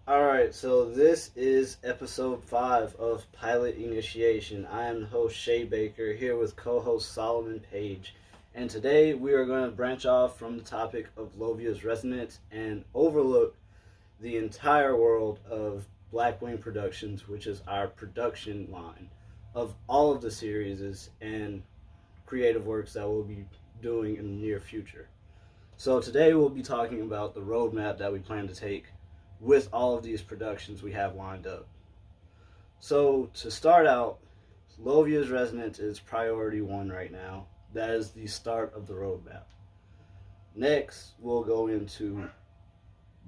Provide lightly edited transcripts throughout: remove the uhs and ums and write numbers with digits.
Alright, so this is episode 5 of Pilot Initiation. I am the host Shea Baker here with co host Solomon Page. And today we are going to branch off from the topic of Lovia's resonance and overlook the entire world of Blackwing Productions, which is our production line of all of the series and creative works that we'll be doing in the near future. So today we'll be talking about the roadmap that we plan to take with all of these productions we have lined up. So to start out, Lovia's Resonance is priority 1 right now. That is the start of the roadmap. Next, we'll go into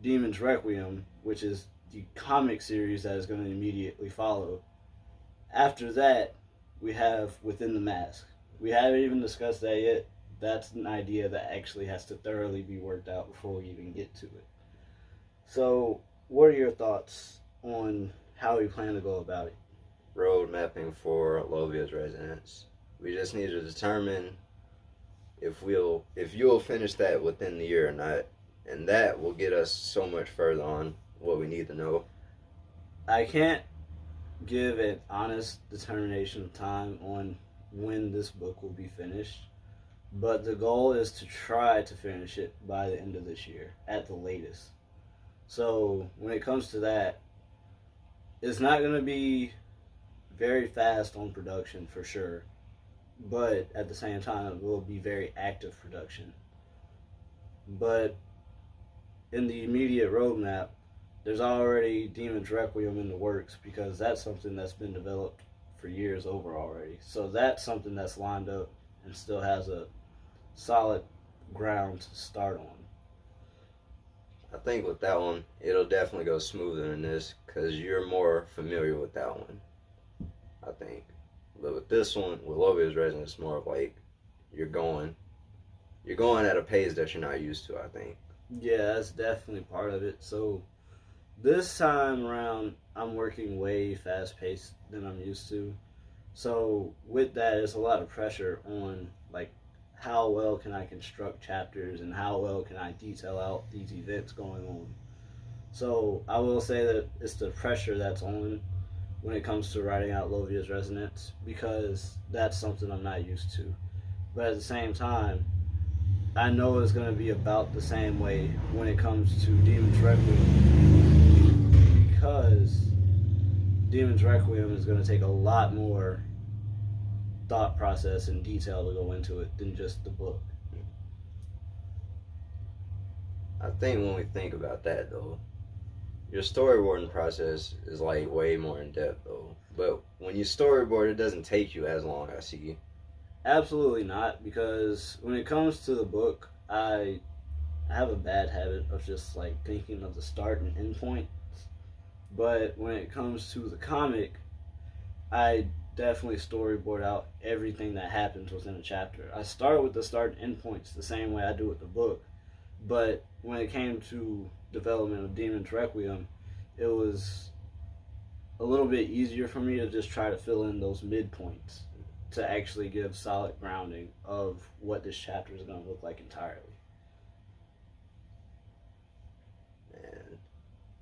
Demon's Requiem, which is the comic series that is going to immediately follow. After that, we have Within the Mask. We haven't even discussed that yet. That's an idea that actually has to thoroughly be worked out before we even get to it. So, what are your thoughts on how we plan to go about it? Road mapping for Lovia's residence. We just need to determine if you'll finish that within the year or not, and that will get us so much further on what we need to know. I can't give an honest determination of time on when this book will be finished, but the goal is to try to finish it by the end of this year at the latest. So when it comes to that, it's not going to be very fast on production for sure, but at the same time it will be very active production. But in the immediate roadmap, there's already Demon's Requiem in the works because that's something that's been developed for years over already. So that's something that's lined up and still has a solid ground to start on. I think with that one, it'll definitely go smoother than this because you're more familiar with that one, I think. But with this one, with Lovia's residence, it's more of like you're going at a pace that you're not used to, I think. Yeah, that's definitely part of it. So this time around, I'm working way fast paced than I'm used to. So with that, there's a lot of pressure on like how well can I construct chapters and how well can I detail out these events going on. So I will say that it's the pressure that's on when it comes to writing out Lovia's Resonance because that's something I'm not used to. But at the same time, I know it's going to be about the same way when it comes to Demon's Requiem because Demon's Requiem is going to take a lot more thought process and detail to go into it than just the book. I think when we think about that though, your storyboarding process is like way more in depth though. But when you storyboard, it doesn't take you as long, I see. Absolutely not, because when it comes to the book, I have a bad habit of just like thinking of the start and end point. But when it comes to the comic, I definitely storyboard out everything that happens within a chapter. I start with the start and end points the same way I do with the book, but when it came to development of Demon's Requiem, it was a little bit easier for me to just try to fill in those midpoints to actually give solid grounding of what this chapter is going to look like entirely.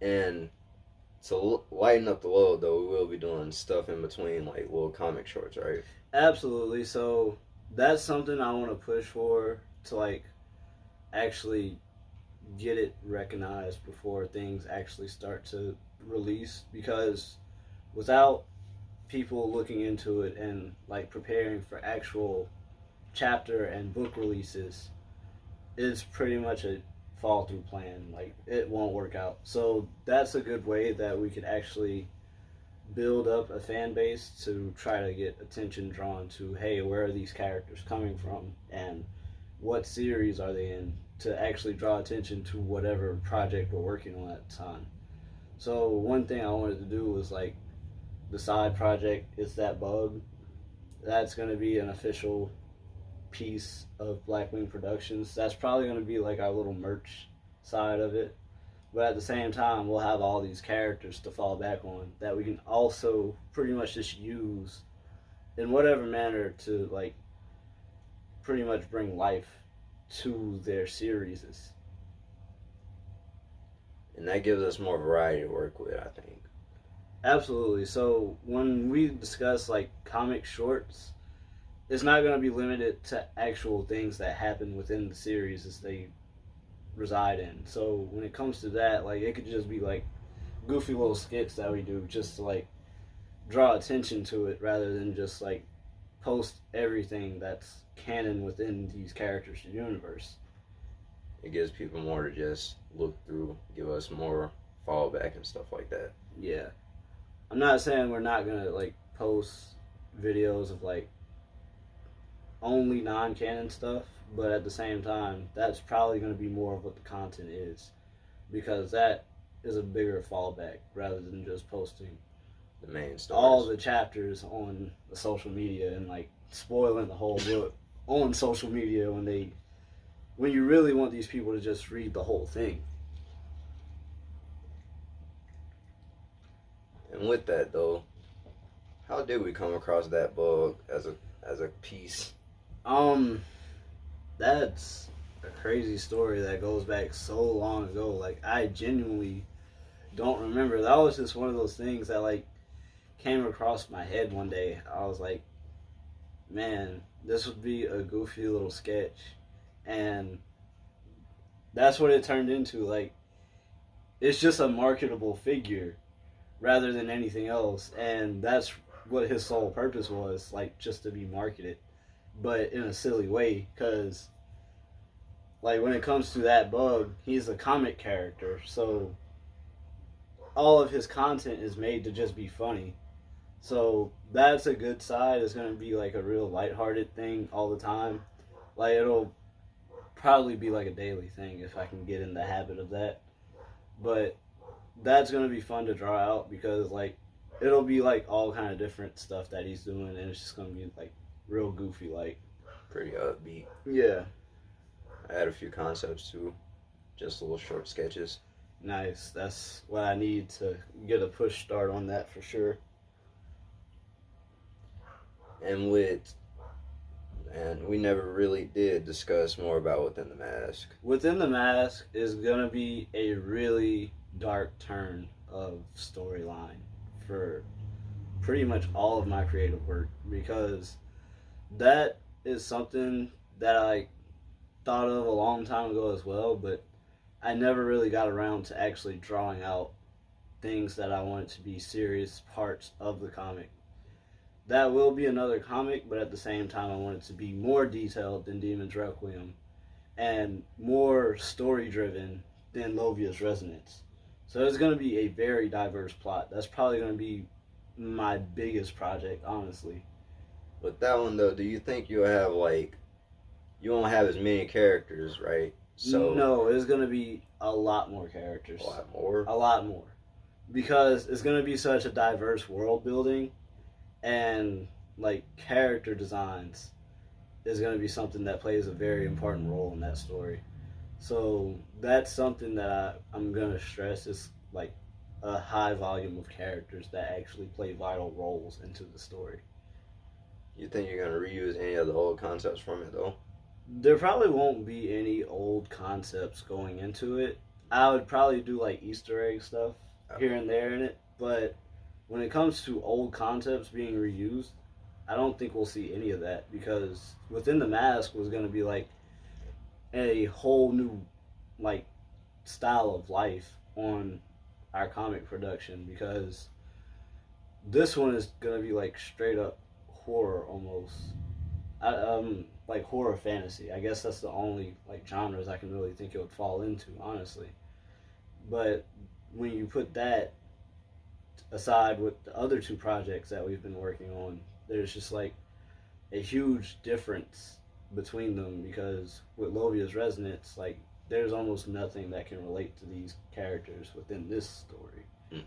And to lighten up the load, though, we will be doing stuff in between, like little comic shorts, right? Absolutely. So that's something I want to push for to like actually get it recognized before things actually start to release, because without people looking into it and like preparing for actual chapter and book releases, it's pretty much a fall through plan. Like it won't work out. So that's a good way that we could actually build up a fan base to try to get attention drawn to, hey, where are these characters coming from and what series are they in, to actually draw attention to whatever project we're working on at the time. So one thing I wanted to do was like the side project is that bug. That's going to be an official piece of Blackwing Productions. That's probably going to be like our little merch side of it. But at the same time, we'll have all these characters to fall back on that we can also pretty much just use in whatever manner to like pretty much bring life to their series. And that gives us more variety to work with, I think. Absolutely. So when we discuss like comic shorts, it's not going to be limited to actual things that happen within the series as they reside in. So when it comes to that, like it could just be like goofy little skits that we do just to like draw attention to it rather than just like post everything that's canon within these characters' universe. It gives people more to just look through, give us more fallback and stuff like that. Yeah. I'm not saying we're not gonna like post videos of like only non-canon stuff, but at the same time, that's probably gonna be more of what the content is, because that is a bigger fallback rather than just posting The main stories. all the chapters on the social media and like spoiling the whole book on social media when you really want these people to just read the whole thing. And with that though, how did we come across that book as a piece? That's a crazy story that goes back so long ago. Like I genuinely don't remember. That was just one of those things that like came across my head one day. I was like, man, this would be a goofy little sketch. And that's what it turned into. Like, it's just a marketable figure rather than anything else. And that's what his sole purpose was, like, just to be marketed. But in a silly way, because, like, when it comes to that bug, he's a comic character. So all of his content is made to just be funny. So that's a good side. It's going to be, like, a real lighthearted thing all the time. Like, it'll probably be like a daily thing if I can get in the habit of that. But that's gonna be fun to draw out because like it'll be like all kind of different stuff that he's doing, and it's just gonna be like real goofy, like Pretty upbeat. yeah. I had a few concepts too, just little short sketches. Nice. That's what I need to get a push start on that for sure. And we never really did discuss more about Within the Mask. Within the Mask is gonna be a really dark turn of storyline for pretty much all of my creative work, because that is something that I thought of a long time ago as well, but I never really got around to actually drawing out things that I wanted to be serious parts of the comic. That will be another comic, but at the same time I want it to be more detailed than Demon's Requiem and more story driven than Lovia's Resonance. So it's going to be a very diverse plot. That's probably going to be my biggest project, honestly. With that one though, do you think you'll have like, you won't have as many characters, right? So No, it's going to be a lot more characters. a lot more. A lot more. Because it's going to be such a diverse world building, and like character designs is going to be something that plays a very important role in that story. So that's something that I'm going to stress is like a high volume of characters that actually play vital roles into the story. You think you're gonna reuse any of the old concepts from it though? There probably won't be any old concepts going into it. I would probably do like Easter egg stuff here and there in it, but when it comes to old concepts being reused, I don't think we'll see any of that, because Within the Mask was going to be like a whole new like style of life on our comic production, because this one is going to be like straight up horror almost. Like horror fantasy. I guess that's the only like genres I can really think it would fall into, honestly. But when you put that aside with the other two projects that we've been working on, there's just like a huge difference between them, because with Lovia's Resonance, like there's almost nothing that can relate to these characters within this story.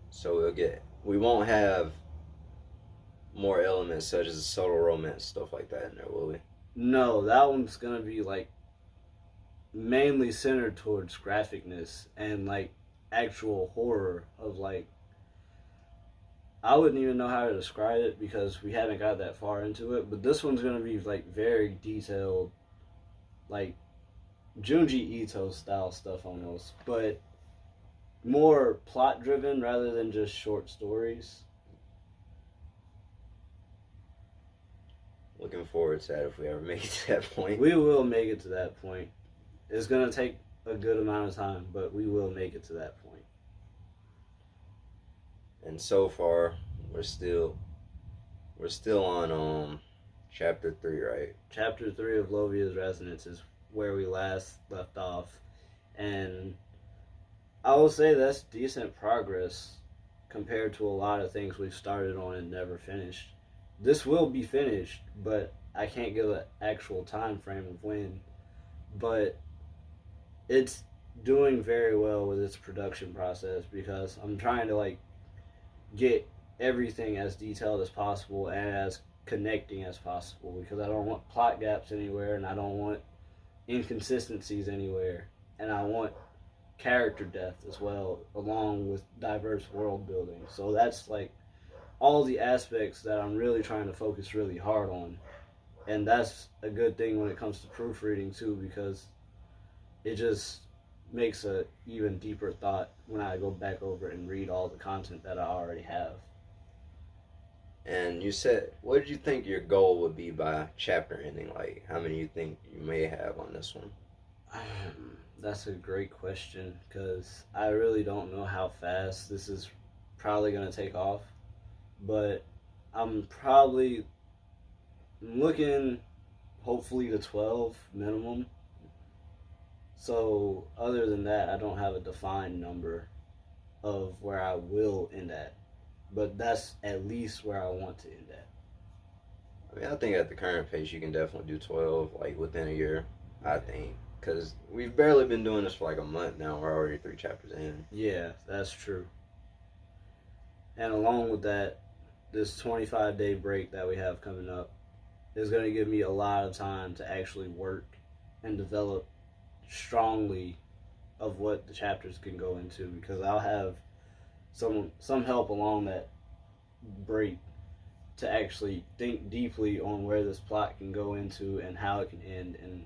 So we won't have more elements such as subtle romance, stuff like that in there, will we? No, that one's gonna be like mainly centered towards graphicness and like actual horror of like, I wouldn't even know how to describe it because we haven't got that far into it, but this one's gonna be like very detailed, like Junji Ito style stuff almost, but more plot driven rather than just short stories. Looking forward to that if we ever make it to that point. We will make it to that point. It's gonna take a good amount of time, but we will make it to that point. And so far, we're still on chapter 3, right? Chapter 3 of Lovia's Resonance is where we last left off, and I will say that's decent progress compared to a lot of things we've started on and never finished. This will be finished, but I can't give an actual time frame of when. But it's doing very well with its production process because I'm trying to like get everything as detailed as possible and as connecting as possible because I don't want plot gaps anywhere and I don't want inconsistencies anywhere and I want character depth as well along with diverse world building. So that's like all the aspects that I'm really trying to focus really hard on. And that's a good thing when it comes to proofreading too because it just makes a even deeper thought when I go back over and read all the content that I already have. And you said, what did you think your goal would be by chapter ending? Like, how many you think you may have on this one? That's a great question because I really don't know how fast this is probably going to take off. But I'm probably looking hopefully to 12 minimum. So other than that, I don't have a defined number of where I will end at. But that's at least where I want to end at. I mean, I think at the current pace, you can definitely do 12, like, within a year, I think. Because we've barely been doing this for, like, a month now. We're already 3 chapters in. Yeah, that's true. And along with that, this 25-day break that we have coming up is going to give me a lot of time to actually work and develop strongly of what the chapters can go into because I'll have some help along that break to actually think deeply on where this plot can go into and how it can end and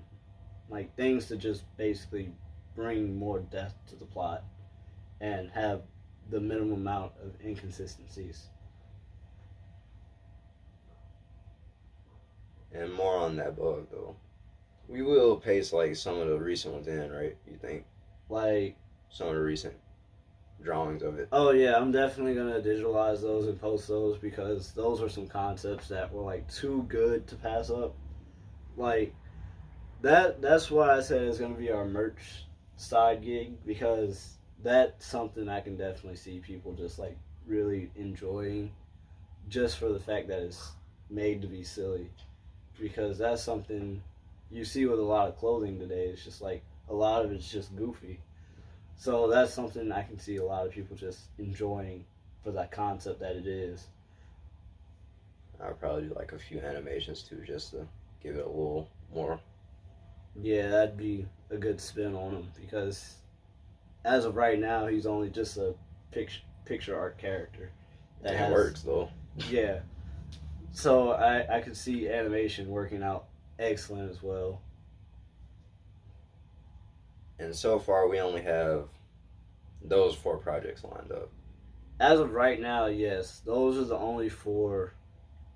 like things to just basically bring more depth to the plot and have the minimum amount of inconsistencies. And more on that book, though. We will paste, like, some of the recent ones in, right? You think? Like, some of the recent drawings of it. Oh, yeah, I'm definitely going to digitalize those and post those because those are some concepts that were, like, too good to pass up. Like, that's why I said it's going to be our merch side gig because that's something I can definitely see people just, like, really enjoying just for the fact that it's made to be silly. Because that's something you see with a lot of clothing today. It's just like a lot of it's just goofy. So that's something I can see a lot of people just enjoying for that concept that it is. I'll probably do like a few animations too just to give it a little more. Yeah, that'd be a good spin on him because as of right now, he's only just a picture art character. That works though. Yeah. So I could see animation working out excellent as well. And so far, we only have those 4 projects lined up. As of right now, yes. Those are the only 4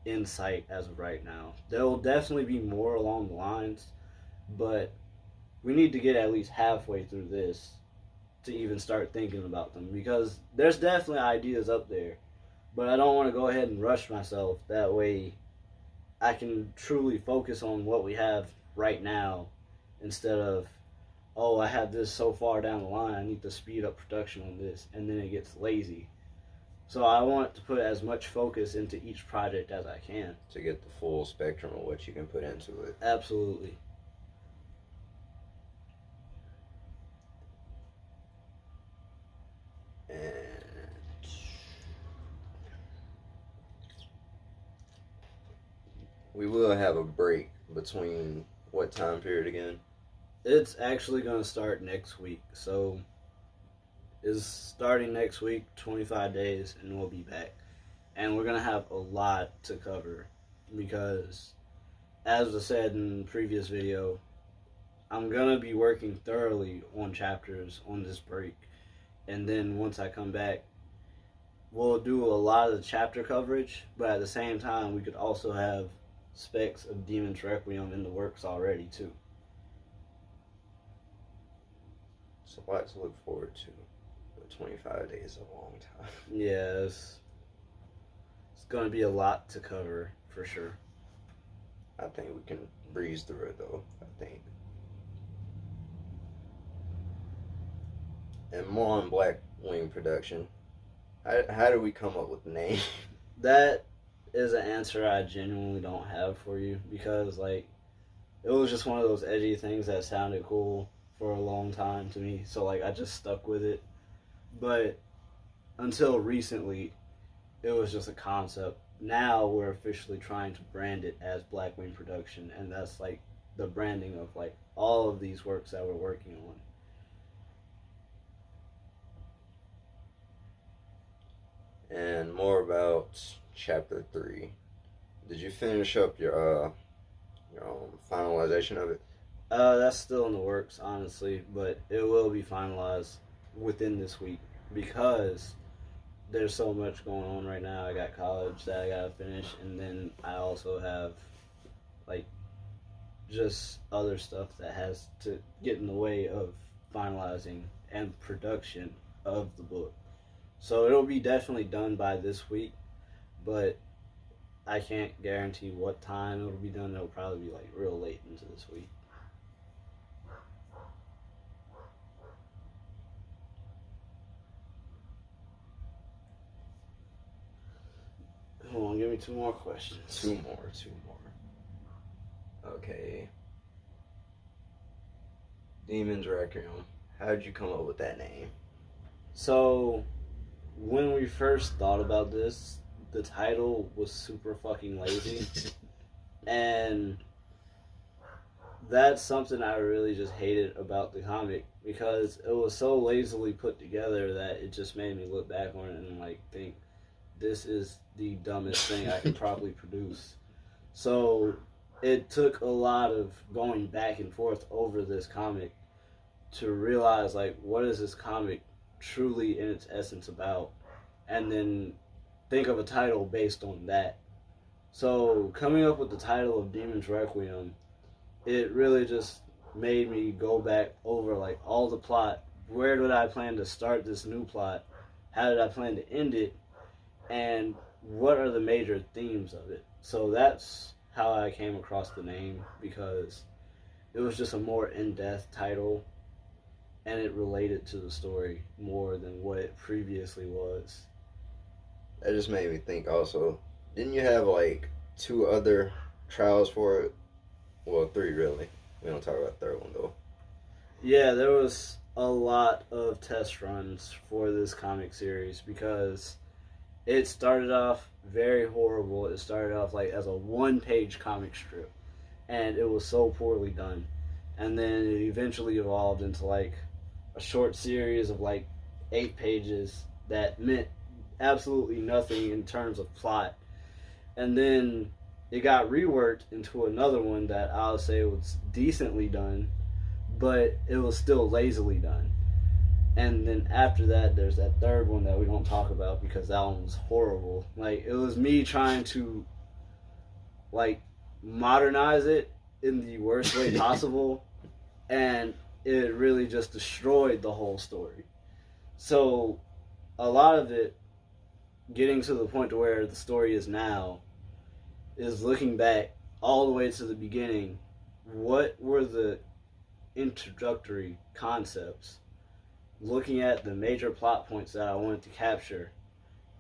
in sight as of right now. There will definitely be more along the lines, but we need to get at least halfway through this to even start thinking about them because there's definitely ideas up there. But I don't want to go ahead and rush myself. That way I can truly focus on what we have right now instead of, oh, I have this so far down the line, I need to speed up production on this, and then it gets lazy. So I want to put as much focus into each project as I can. To get the full spectrum of what you can put into it. Absolutely. And we will have a break between what time period again? It's actually going to start next week. So it's starting next week, 25 days, and we'll be back. And we're going to have a lot to cover because, as I said in the previous video, I'm gonna be working thoroughly on chapters on this break, and then once I come back, we'll do a lot of the chapter coverage. But at the same time, we could also have specs of Demon's Requiem in the works already too. It's a lot to look forward to. But 25 days is a long time. Yeah, it's gonna be a lot to cover for sure. I think we can breeze through it though. I think. And more on Blackwing Production. How do we come up with the name? That is an answer I genuinely don't have for you because like it was just one of those edgy things that sounded cool for a long time to me. So like I just stuck with it. But until recently, it was just a concept. Now we're officially trying to brand it as Blackwing Production, and that's like the branding of like all of these works that we're working on. And more about chapter 3. Did you finish up your finalization of it? That's still in the works, honestly, but it will be finalized within this week because there's so much going on right now. I got college that I gotta finish, and then I also have like just other stuff that has to get in the way of finalizing and production of the book. So it'll be definitely done by this week, but I can't guarantee what time it'll be done. It'll probably be like real late into this week. Hold on, give me 2 more questions. Two more. Okay. Demon's Requiem. How did you come up with that name? So, when we first thought about this, the title was super fucking lazy. And that's something I really just hated about the comic because it was so lazily put together that it just made me look back on it and like think this is the dumbest thing I could probably produce. So it took a lot of going back and forth over this comic to realize like what is this comic truly in its essence about, and then think of a title based on that. So coming up with the title of Demon's Requiem, it really just made me go back over like all the plot. Where did I plan to start this new plot? How did I plan to end it? And what are the major themes of it? So that's how I came across the name, because it was just a more in-depth title and it related to the story more than what it previously was. That just made me think also. Didn't you have like 2 other trials for it? Well, 3 really. We don't talk about the third one though. Yeah, there was a lot of test runs for this comic series because it started off very horrible. It started off like as a 1-page comic strip, and it was so poorly done. And then it eventually evolved into like a short series of like 8 pages that meant absolutely nothing in terms of plot. And then it got reworked into another one that I'll say was decently done, but it was still lazily done. And then after that, there's that third one that we don't talk about because that one was horrible. Like, it was me trying to, like, modernize it in the worst way possible, and it really just destroyed the whole story. So, a lot of it, getting to the point to where the story is now, is looking back all the way to the beginning. What were the introductory concepts? Looking at the major plot points that I wanted to capture,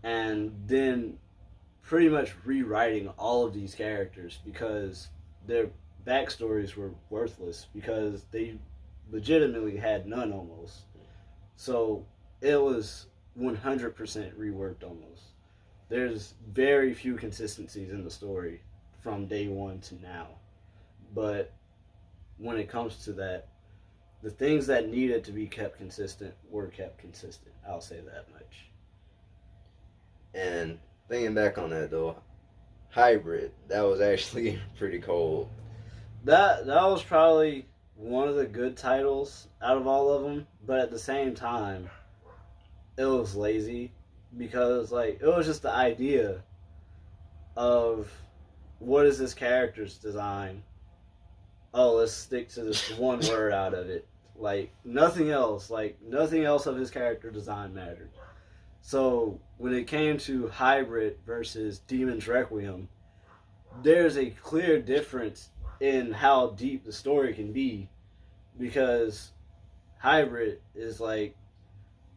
and then pretty much rewriting all of these characters because their backstories were worthless because they legitimately had none almost. So it was 100% reworked almost. There's very few consistencies in the story from day one to now. But when it comes to that, the things that needed to be kept consistent were kept consistent. I'll say that much. And thinking back on that though, hybrid, that was actually pretty cold. That was probably one of the good titles out of all of them, but at the same time, it was lazy because like it was just the idea of what is this character's design. Oh, let's stick to this one word out of it. Like nothing else. Like nothing else of his character design mattered. So when it came to Hybrid versus Demon's Requiem, there's a clear difference in how deep the story can be, because Hybrid is like,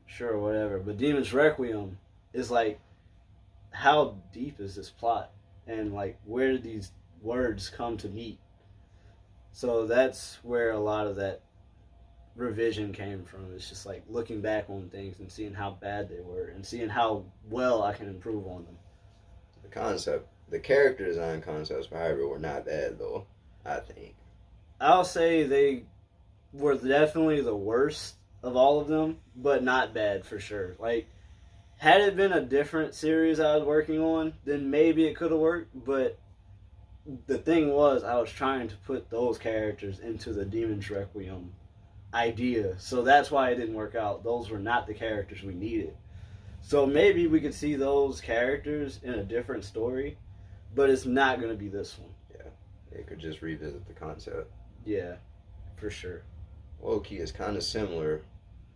sure, whatever, but Demon's Requiem is like, how deep is this plot, and like where did these words come to meet? So that's where a lot of that revision came from. It's just like looking back on things and seeing how bad they were and seeing how well I can improve on them. The character design concepts for Hybrid were not bad though, I think. I'll say they were definitely the worst of all of them, but not bad for sure. Like, had it been a different series I was working on, then maybe it could have worked, but the thing was, I was trying to put those characters into the Demon's Requiem idea, so that's why it didn't work out. Those were not the characters we needed. So maybe we could see those characters in a different story, but it's not going to be this one. Yeah, they could just revisit the concept. Yeah, for sure. Low-key is kind of similar.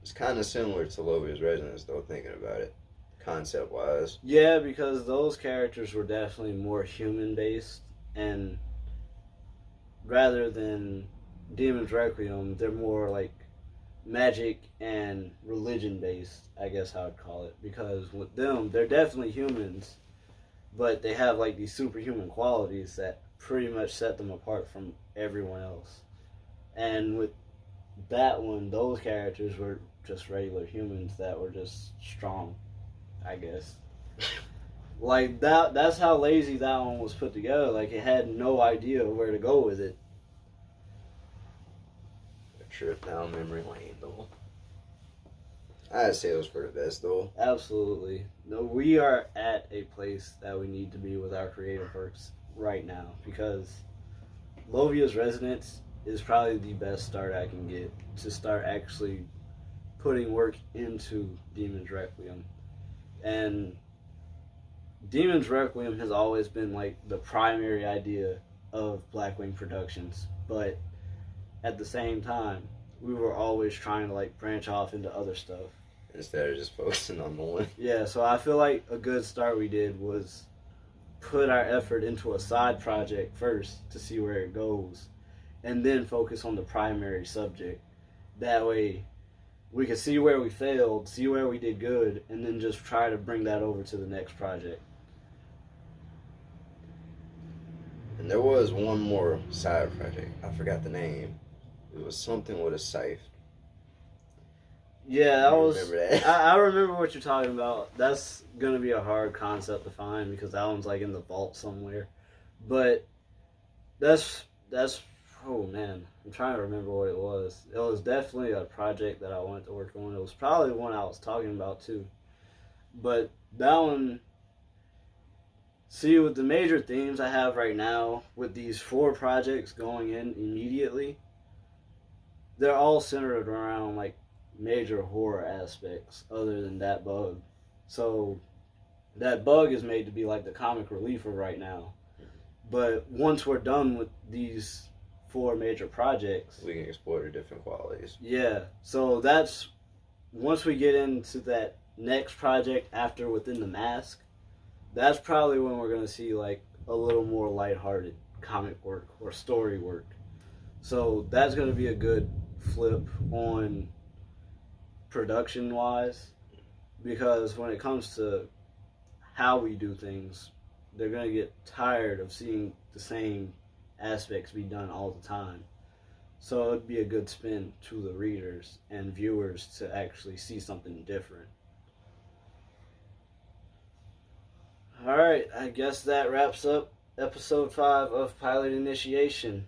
It's kind of similar to Lovia's Resonance, though, thinking about it, concept-wise. Yeah, because those characters were definitely more human-based, and rather than Demon's Requiem, they're more like magic and religion-based, I guess I would call it. Because with them, they're definitely humans, but they have like these superhuman qualities that pretty much set them apart from everyone else. And with that one, those characters were just regular humans that were just strong, I guess. Like that's how lazy that one was put together. Like it had no idea where to go with it. A trip down memory lane, though. I'd say it was for the best, though. Absolutely. No, we are at a place that we need to be with our creative works right now, because Lovia's Resonance is probably the best start I can get to start actually putting work into Demon's Requiem. And Demon's Requiem has always been like the primary idea of Blackwing Productions, but at the same time, we were always trying to like branch off into other stuff instead of just focusing on the one. Yeah, so I feel like a good start we did was put our effort into a side project first to see where it goes, and then focus on the primary subject. That way we could see where we failed, see where we did good, and then just try to bring that over to the next project. And there was one more side project. I forgot the name. It was something with a scythe. Yeah, that was. Remember that? I remember what you're talking about. That's gonna be a hard concept to find because that one's like in the vault somewhere. But that's oh man, I'm trying to remember what it was. It was definitely a project that I wanted to work on. It was probably the one I was talking about too. But that one, see, with the major themes I have right now, with these 4 projects going in immediately, they're all centered around like major horror aspects other than that bug. So that bug is made to be like the comic reliever right now. But once we're done with these 4 major projects, we can explore the different qualities. Yeah. So that's once we get into that next project after Within the Mask, that's probably when we're gonna see like a little more lighthearted comic work or story work. So that's gonna be a good flip on production wise, because when it comes to how we do things, they're going to get tired of seeing the same aspects be done all the time. So it'd be a good spin to the readers and viewers to actually see something different. Alright, I guess that wraps up episode 5 of Pilot Initiation.